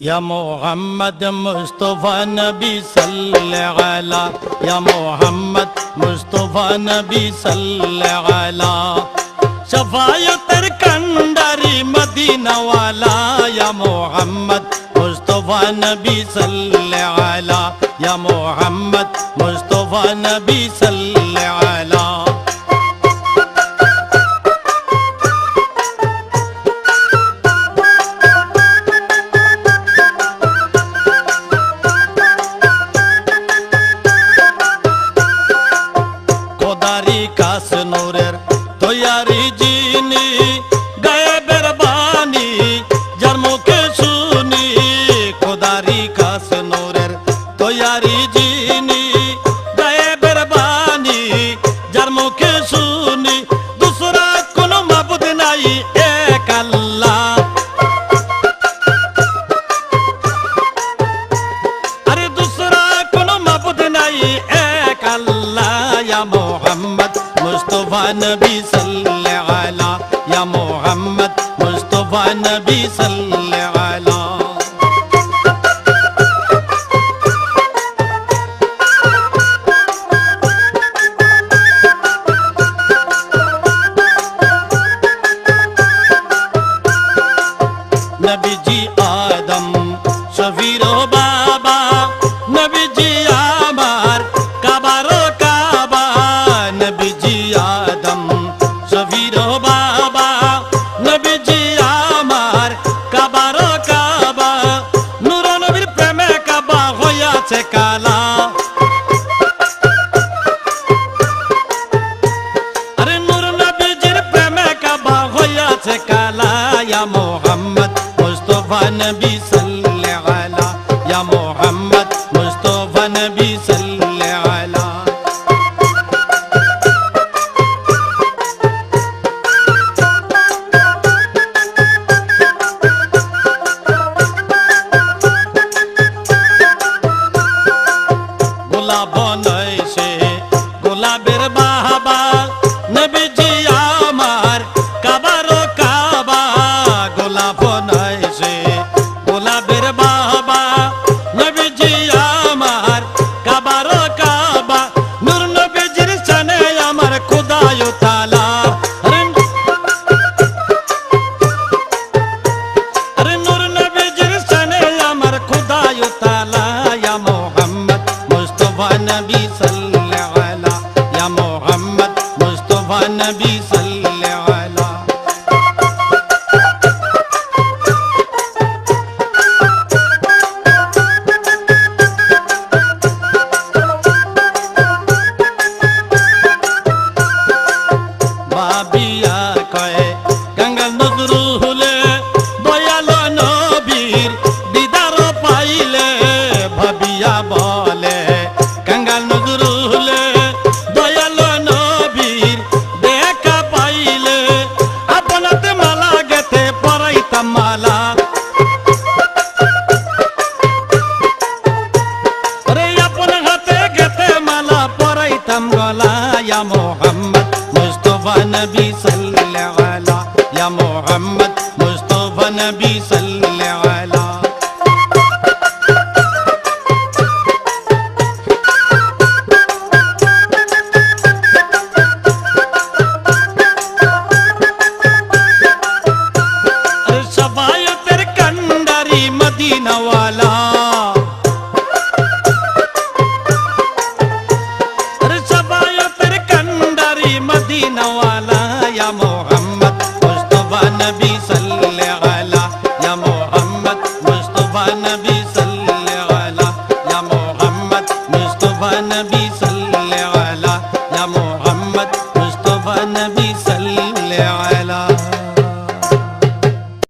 या मोहम्मद मुस्तफा नबी सल्लल्लाहु अलैहि या मोहम्मद मुस्तफा नबी सल्लल्लाहु अलैहि शफायतर कंडारी मदीना वाला या मोहम्मद मुस्तफा नबी सल्लल्लाहु अलैहि या मोहम्मद मुस्तफा नबी सल्लल्लाहु अलैहि কাস নূরের তৈয়ারি জিনি গায়েবের বাণী যার মুখে শুনি খোদারি কাস নূরের তৈয়ারি জিনি গায়েবের বাণী যার মুখে শুনি দুসরা কোনো মাবুদ নাই এক আল্লাহ আরে দুসরা কোনো মাবুদ নাই এক আল্লাহ ইয়া মোহাম্মদ मुस्तफा नबी सल्लल्लाहु अलैहि या मोहम्मद मुस्तफा नबी सल्लल्लाहु अलैहि नबी जी आदम शफीरो बाबा नबी जी आमार काबारो काबा नबी जी आदम शफीरो बाबा नबी जी आमार काबारो काबा नूर नबीर प्रेमे काबा হইয়াছে কালা আরে নূর নবীজির প্রেমে কাবা হইয়াছে কালা ইয়া মোহাম্মদ মুস্তফা নবী সাল্লাল্লাহু আলাইহি ইয়া মোহাম্মদ মুস্তফা নবী সাল্লাল্লাহু আলাইহি গোলাপ নয়সে গোলাপের বাহাবা নবীজি আমার কাবারো কাবা গোলাপ নয়সে গোলাপের বাহাবা নবীজি আমার কাবারো কাবা নূর নবীজির শানে আমার খোদায় তাআলা আরে নূর নবীজির শানে আমার খোদায় তাআলা ইয়া মোহাম্মদ मुस्तफा नबी सल्लल्लाहु अलैहि या मोहम्मद मुस्तफा नबी सल्लल्लाहु अलैहि बाबिया कहे गंगा नजरू हुले दयालो नबीर दीदार पाइले भाबिया बोले गंगा नजरू हुले दयालो नबीर দেখা পাইলে আপনাতে মালা গেতে পরাইতাম মালা আরে আপন হাতে গেতে মালা পরাইতাম গলা ইয়া মোহাম্মদ মুস্তফা নবী সাল্লাল্লাহু আলাইহি ইয়া মোহাম্মদ মুস্তফা নবী সাল্লাল্লাহু আলাইহি शफायतर कंडारी मदीना वाला अरे शफायतर कंडारी मदीना वाला या मोहम्मद मुस्तफा नबी सल्लल्लाहु अलैहि या मोहम्मद मुस्तफा नबी सल्लल्लाहु अलैहि या मोहम्मद मुस्तफा नबी